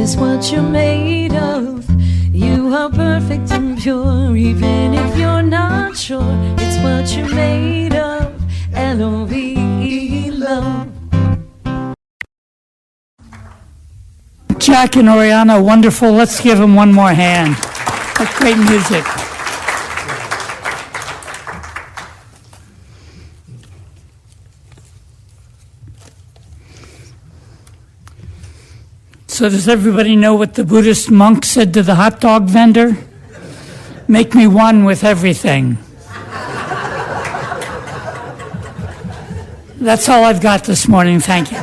is what you're made of. You are perfect and pure, even if you're not sure. It's what you're made of. L-O-V-E, love. Jack and Oriana, wonderful. Let's give them one more hand. That's great music. So does everybody know what the Buddhist monk said to the hot dog vendor? Make me one with everything. That's all I've got this morning. Thank you.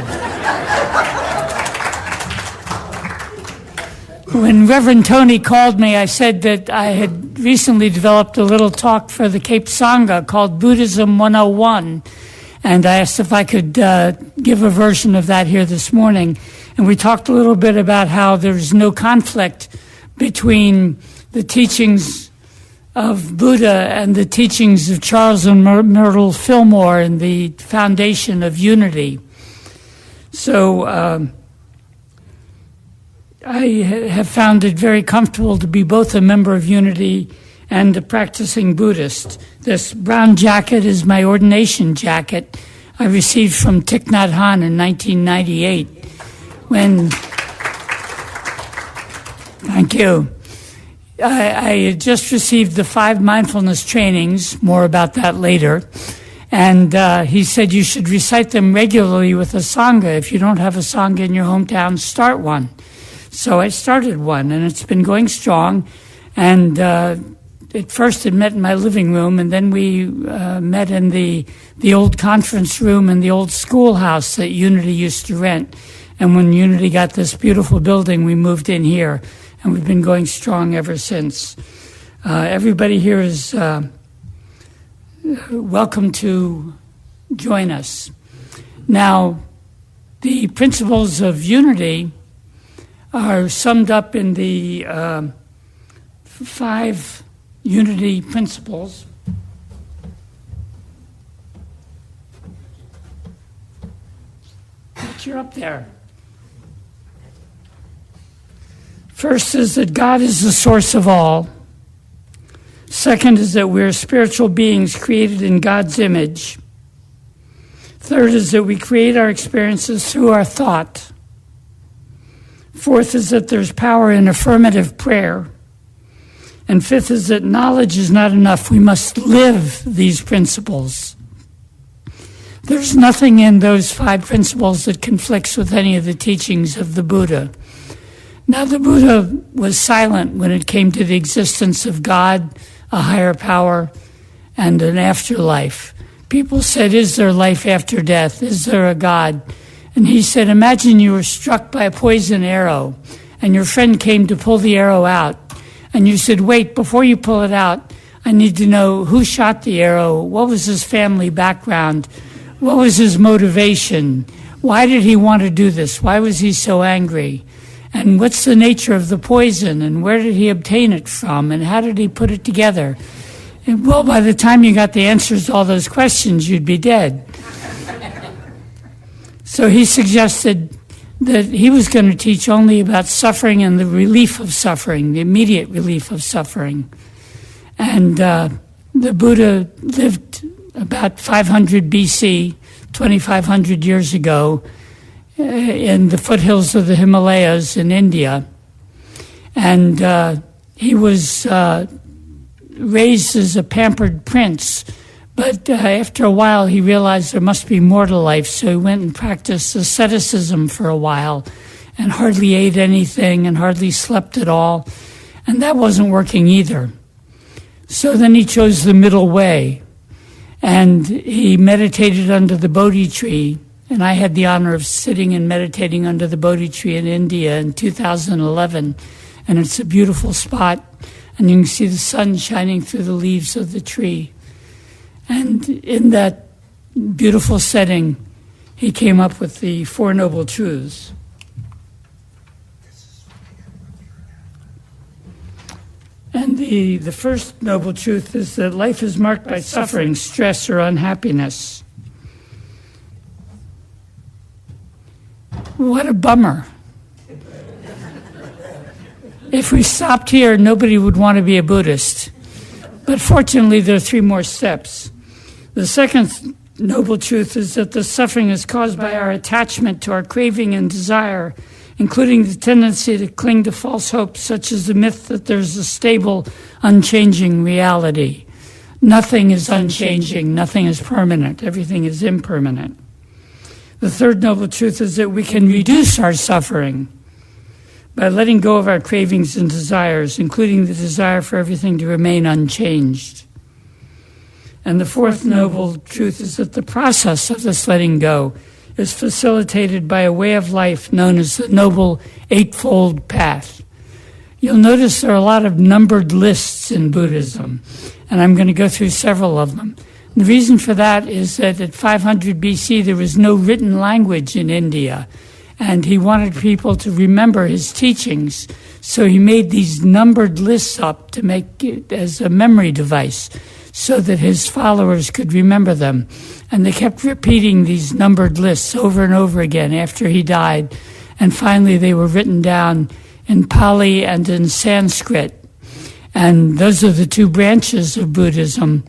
When Reverend Tony called me, I said that I had recently developed a little talk for the Cape Sangha called Buddhism 101, and I asked if I could give a version of that here this morning. And we talked a little bit about how there's no conflict between the teachings of Buddha and the teachings of Charles and Myrtle Fillmore and the foundation of unity. So I have found it very comfortable to be both a member of Unity and a practicing Buddhist. This brown jacket is my ordination jacket I received from Thich Nhat Hanh in 1998. Thank you. I had just received the 5 mindfulness trainings, more about that later, and he said you should recite them regularly with a Sangha. If you don't have a Sangha in your hometown, start one. So I started one, and it's been going strong. And at first it met in my living room, and then we met in the old conference room in the old schoolhouse that Unity used to rent. And when Unity got this beautiful building, we moved in here, and we've been going strong ever since. Everybody here is welcome to join us. Now, the principles of Unity are summed up in the 5 Unity principles. But you're up there. First is that God is the source of all. Second is that we're spiritual beings created in God's image. Third is that we create our experiences through our thought. Fourth is that there's power in affirmative prayer. And fifth is that knowledge is not enough. We must live these principles. There's nothing in those 5 principles that conflicts with any of the teachings of the Buddha. Now, the Buddha was silent when it came to the existence of God, a higher power, and an afterlife. People said, is there life after death? Is there a God? And he said, imagine you were struck by a poison arrow, and your friend came to pull the arrow out. And you said, wait, before you pull it out, I need to know who shot the arrow, what was his family background, what was his motivation, why did he want to do this, why was he so angry, and what's the nature of the poison, and where did he obtain it from, and how did he put it together? And, well, by the time you got the answers to all those questions, you'd be dead. So he suggested that he was going to teach only about suffering and the relief of suffering, the immediate relief of suffering. And the Buddha lived about 500 BC, 2,500 years ago, in the foothills of the Himalayas in India. And he was raised as a pampered prince. But after a while, he realized there must be more to life, so he went and practiced asceticism for a while and hardly ate anything and hardly slept at all. And that wasn't working either. So then he chose the middle way, and he meditated under the Bodhi tree. And I had the honor of sitting and meditating under the Bodhi tree in India in 2011. And it's a beautiful spot, and you can see the sun shining through the leaves of the tree. And in that beautiful setting, he came up with the 4 Noble Truths. And the first Noble Truth is that life is marked by suffering, stress, or unhappiness. What a bummer. If we stopped here, nobody would want to be a Buddhist. But fortunately, there are 3 more steps. The second noble truth is that the suffering is caused by our attachment to our craving and desire, including the tendency to cling to false hopes, such as the myth that there's a stable, unchanging reality. Nothing is unchanging, nothing is permanent, everything is impermanent. The third noble truth is that we can reduce our suffering by letting go of our cravings and desires, including the desire for everything to remain unchanged. And the fourth noble truth is that the process of this letting go is facilitated by a way of life known as the Noble Eightfold Path. You'll notice there are a lot of numbered lists in Buddhism, and I'm going to go through several of them. The reason for that is that at 500 BC there was no written language in India, and he wanted people to remember his teachings, so he made these numbered lists up to make it as a memory device so that his followers could remember them. And they kept repeating these numbered lists over and over again after he died, and finally they were written down in Pali and in Sanskrit. And those are the 2 branches of Buddhism,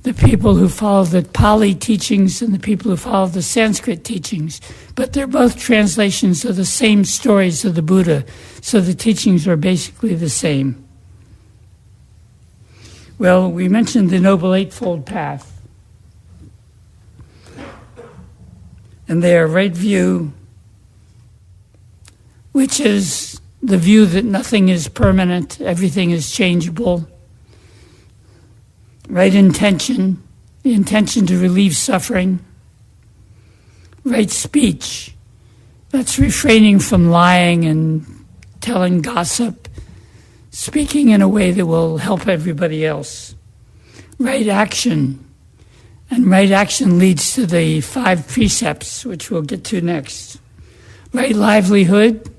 the people who follow the Pali teachings and the people who follow the Sanskrit teachings. But they're both translations of the same stories of the Buddha, so the teachings are basically the same. Well, we mentioned the Noble Eightfold Path. And they are right view, which is the view that nothing is permanent, everything is changeable. Right intention, the intention to relieve suffering. Right speech, that's refraining from lying and telling gossip, speaking in a way that will help everybody else. Right action, and right action leads to the 5 precepts, which we'll get to next. Right livelihood,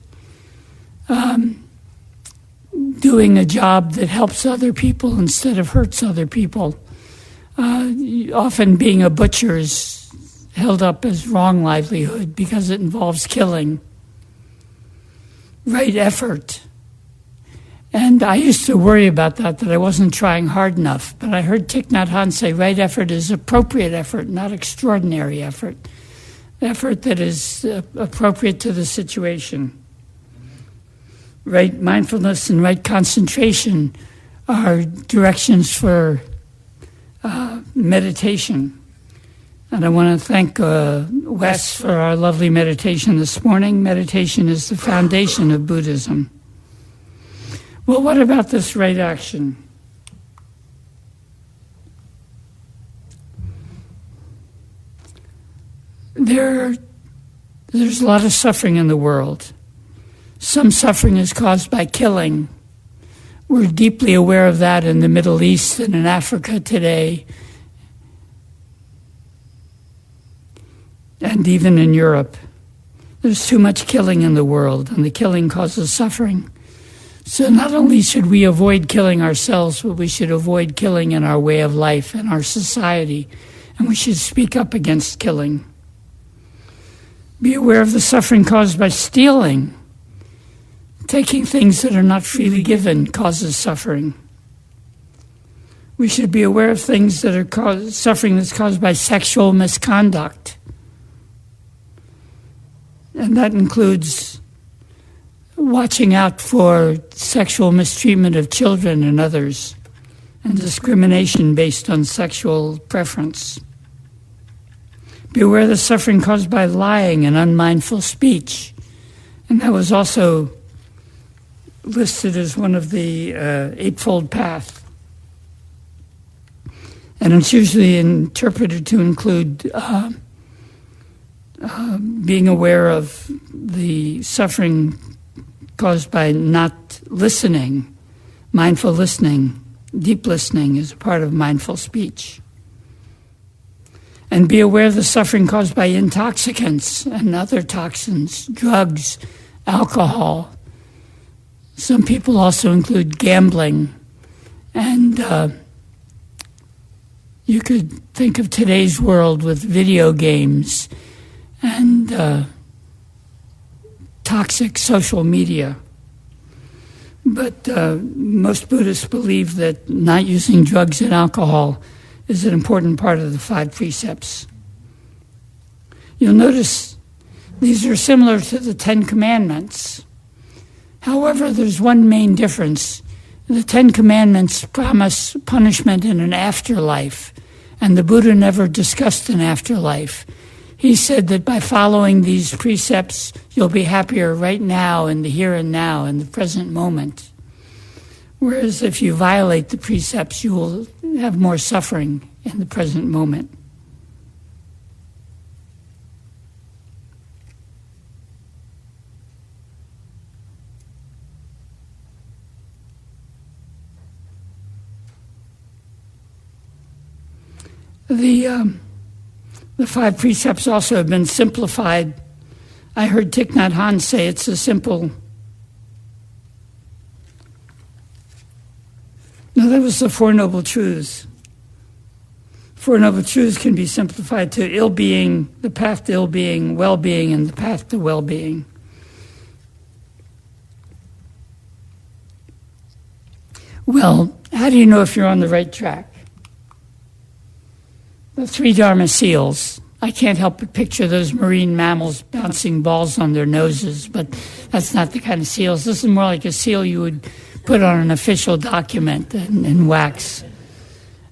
doing a job that helps other people instead of hurts other people. Often being a butcher is held up as wrong livelihood because it involves killing. Right effort. And I used to worry about that I wasn't trying hard enough. But I heard Thich Nhat Hanh say right effort is appropriate effort, not extraordinary effort. Effort that is appropriate to the situation. Right mindfulness and right concentration are directions for meditation. And I want to thank Wes for our lovely meditation this morning. Meditation is the foundation of Buddhism. Well, what about this right action? There's a lot of suffering in the world. Some suffering is caused by killing. We're deeply aware of that in the Middle East and in Africa today, and even in Europe. There's too much killing in the world, and the killing causes suffering. So not only should we avoid killing ourselves, but we should avoid killing in our way of life and our society, and we should speak up against killing. Be aware of the suffering caused by stealing. Taking things that are not freely given causes suffering. We should be aware of things that are suffering that's caused by sexual misconduct. And that includes watching out for sexual mistreatment of children and others, and discrimination based on sexual preference. Be aware of the suffering caused by lying and unmindful speech. And that was also listed as one of the Eightfold Path. And it's usually interpreted to include being aware of the suffering caused by not listening. Mindful listening, deep listening is a part of mindful speech. And be aware of the suffering caused by intoxicants and other toxins, drugs, alcohol. Some people also include gambling. And you could think of today's world with video games and toxic social media. But most Buddhists believe that not using drugs and alcohol is an important part of the 5 precepts. You'll notice these are similar to the 10 Commandments. However, there's one main difference. The 10 Commandments promise punishment in an afterlife, and the Buddha never discussed an afterlife. He said that by following these precepts, you'll be happier right now, in the here and now, in the present moment. Whereas if you violate the precepts, you will have more suffering in the present moment. The 5 precepts also have been simplified. I heard Thich Nhat Hanh say it's a simple... No, that was the 4 Noble Truths. 4 Noble Truths can be simplified to ill-being, the path to ill-being, well-being, and the path to well-being. Well, how do you know if you're on the right track? The 3 Dharma seals. I can't help but picture those marine mammals bouncing balls on their noses, but that's not the kind of seals. This is more like a seal you would put on an official document in wax.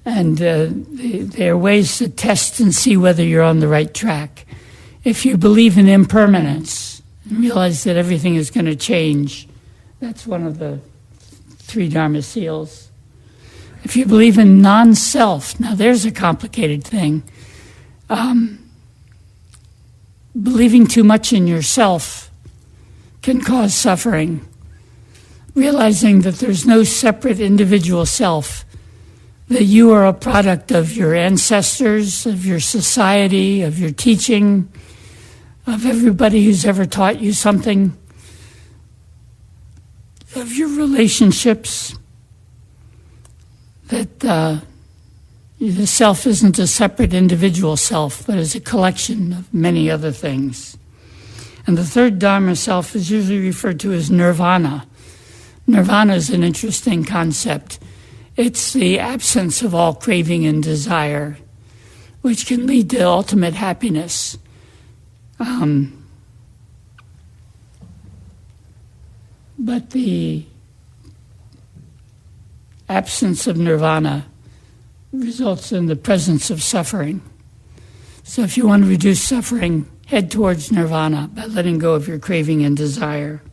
And there are ways to test and see whether you're on the right track. If you believe in impermanence and realize that everything is going to change, that's one of the 3 Dharma seals. If you believe in non-self, now there's a complicated thing. Believing too much in yourself can cause suffering. Realizing that there's no separate individual self, that you are a product of your ancestors, of your society, of your teaching, of everybody who's ever taught you something, of your relationships, that the self isn't a separate individual self, but is a collection of many other things. And the 3rd Dharma self is usually referred to as nirvana. Nirvana is an interesting concept. It's the absence of all craving and desire, which can lead to ultimate happiness. But the absence of nirvana results in the presence of suffering. So if you want to reduce suffering, head towards nirvana by letting go of your craving and desire.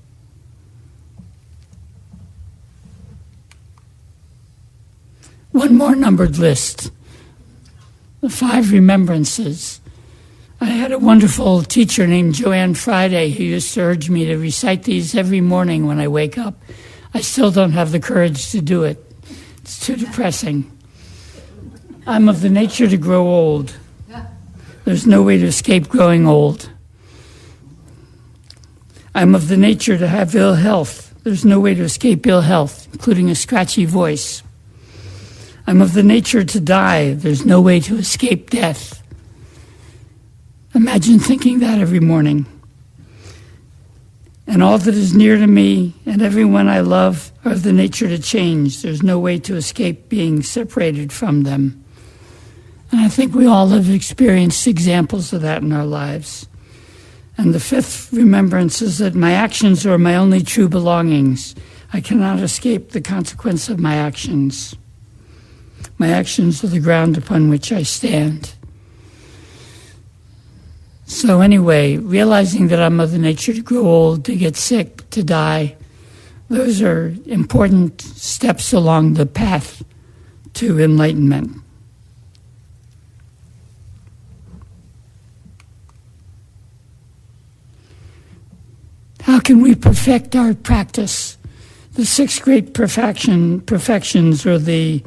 One more numbered list. The 5 remembrances. I had a wonderful teacher named Joanne Friday who used to urge me to recite these every morning when I wake up. I still don't have the courage to do it. It's too depressing. I'm of the nature to grow old. There's no way to escape growing old. I'm of the nature to have ill health. There's no way to escape ill health, including a scratchy voice. I'm of the nature to die. There's no way to escape death. Imagine thinking that every morning. And all that is near to me and everyone I love are of the nature to change. There's no way to escape being separated from them. And I think we all have experienced examples of that in our lives. And the 5th remembrance is that my actions are my only true belongings. I cannot escape the consequence of my actions. My actions are the ground upon which I stand. So anyway, realizing that I'm of the nature to grow old, to get sick, to die, those are important steps along the path to enlightenment. How can we perfect our practice? The 6 great perfections are the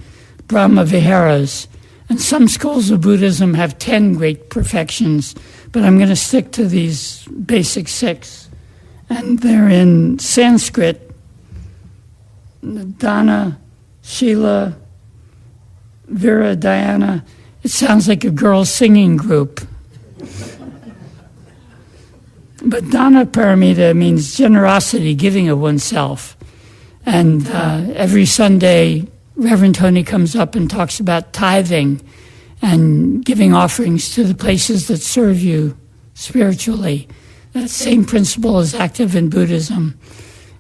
Brahma Viharas. And some schools of Buddhism have 10 great perfections, but I'm going to stick to these basic 6. And they're in Sanskrit: Dana, Shila, Vira, Dhyana. It sounds like a girls' singing group. But Dana Paramita means generosity, giving of oneself. And every Sunday, Reverend Tony comes up and talks about tithing and giving offerings to the places that serve you spiritually. That same principle is active in Buddhism.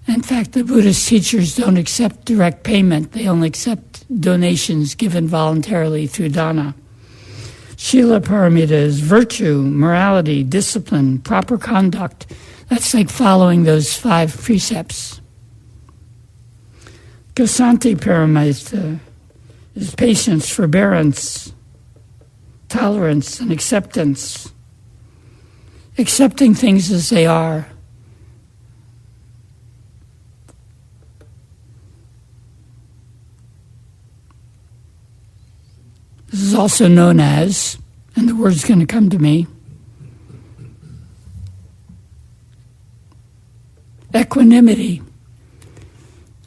In fact, the Buddhist teachers don't accept direct payment. They only accept donations given voluntarily through dana. Shila Paramita is virtue, morality, discipline, proper conduct. That's like following those 5 precepts. Kasanti Paramita is patience, forbearance, tolerance, and acceptance. Accepting things as they are. This is also known as, and the word's going to come to me, equanimity.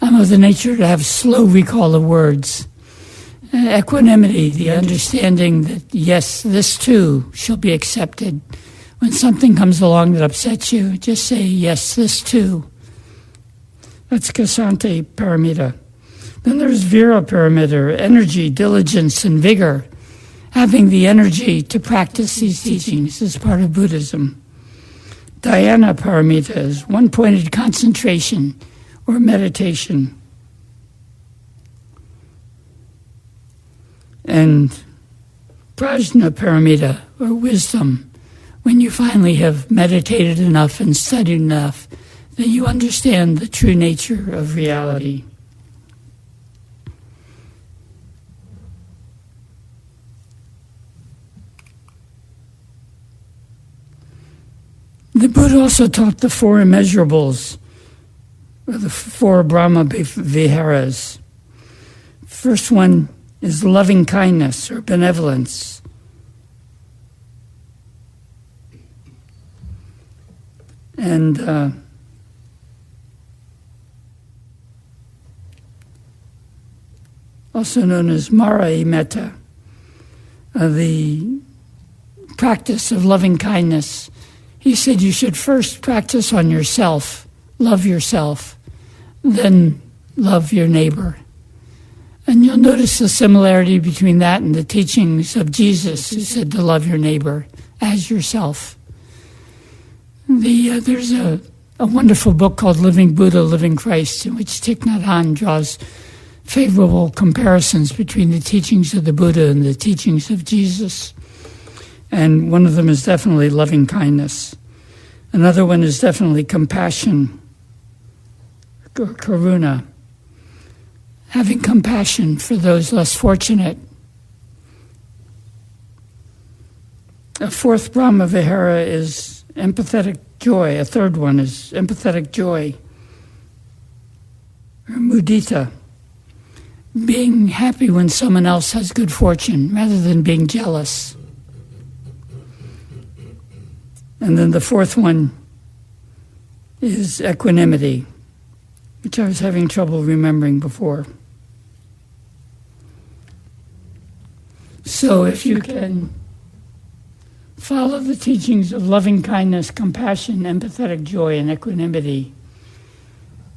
I'm of the nature to have slow recall of words. Equanimity, the understanding that, yes, this too shall be accepted. When something comes along that upsets you, just say, yes, this too. That's Kasante Paramita. Then there's Vira Paramita, energy, diligence, and vigor. Having the energy to practice these teachings is part of Buddhism. Dhyana Paramita is one-pointed concentration or meditation. And Prajna Paramita, or wisdom, when you finally have meditated enough and studied enough that you understand the true nature of reality. The Buddha also taught the 4 immeasurables, or the 4 Brahma Viharas. First one is loving kindness or benevolence. And also known as Mara Metta, the practice of loving kindness. He said you should first practice on yourself, love yourself, then love your neighbor. And you'll notice the similarity between that and the teachings of Jesus, who said to love your neighbor as yourself. There's a wonderful book called Living Buddha, Living Christ, in which Thich Nhat Hanh draws favorable comparisons between the teachings of the Buddha and the teachings of Jesus. And one of them is definitely loving kindness. Another one is definitely compassion, karuna. Having compassion for those less fortunate. A 4th Brahma Vihara is empathetic joy. A 3rd one is empathetic joy, or mudita. Being happy when someone else has good fortune rather than being jealous. And then the 4th one is equanimity, which I was having trouble remembering before. So if you can follow the teachings of loving kindness, compassion, empathetic joy, and equanimity,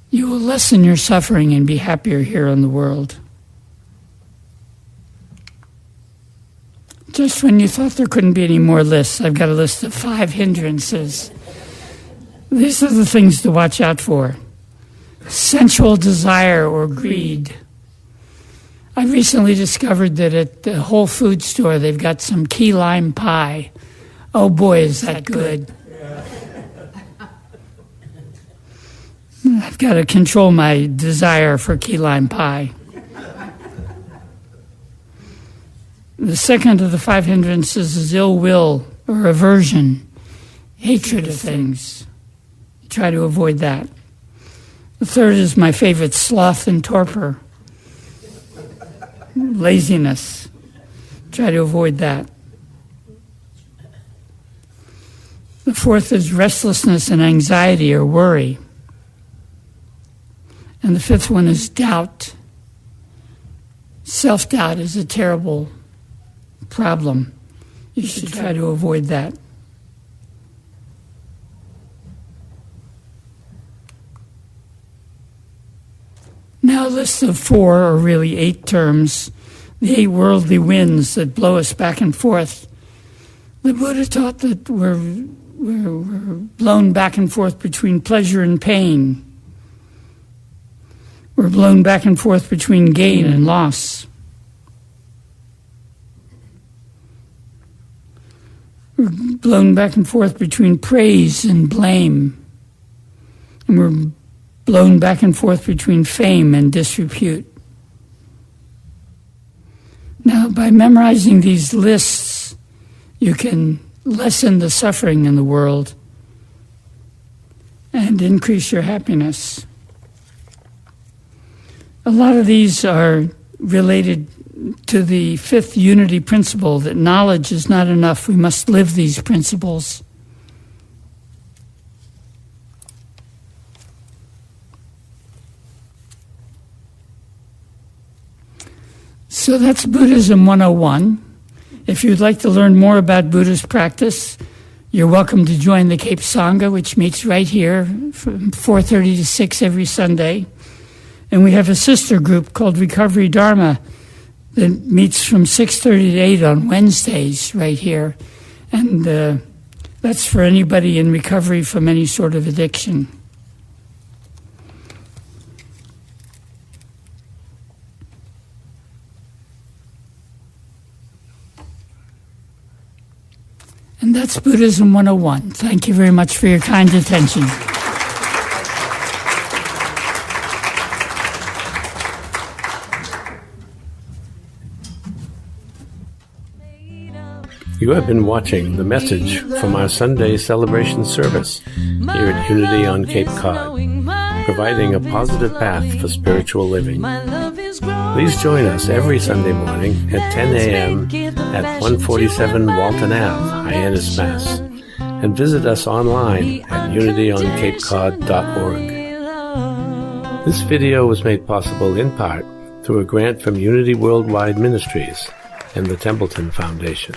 you will lessen your suffering and be happier here in the world. Just when you thought there couldn't be any more lists, I've got a list of 5 hindrances. These are the things to watch out for. Sensual desire or greed. I recently discovered that at the Whole Foods store they've got some key lime pie. Oh boy, is that good. I've got to control my desire for key lime pie. The second of the 5 hindrances is ill will or aversion, hatred of things. Try to avoid that. The third is my favorite, sloth and torpor, laziness. Try to avoid that. The 4th is restlessness and anxiety or worry. And the 5th one is doubt. Self-doubt is a terrible problem. You should try to avoid that. now a list of 4, or really 8 terms, the 8 worldly winds that blow us back and forth. The Buddha taught that we're blown back and forth between pleasure and pain. We're blown back and forth between gain and loss. We're blown back and forth between praise and blame. And we're blown back and forth between fame and disrepute. Now, by memorizing these lists, you can lessen the suffering in the world and increase your happiness. A lot of these are related to the 5th unity principle, that knowledge is not enough. We must live these principles. So that's Buddhism 101. If you'd like to learn more about Buddhist practice, you're welcome to join the Cape Sangha, which meets right here from 4:30 to 6 every Sunday. And we have a sister group called Recovery Dharma that meets from 6:30 to 8 on Wednesdays right here. And that's for anybody in recovery from any sort of addiction. And that's Buddhism 101. Thank you very much for your kind attention. You have been watching the message from our Sunday celebration service here at Unity on Cape Cod, providing a positive path for spiritual living. Please join us every Sunday morning at 10 a.m. at 147 Walton Ave, Hyannis, Mass. And visit us online at unityoncapecod.org. This video was made possible in part through a grant from Unity Worldwide Ministries and the Templeton Foundation.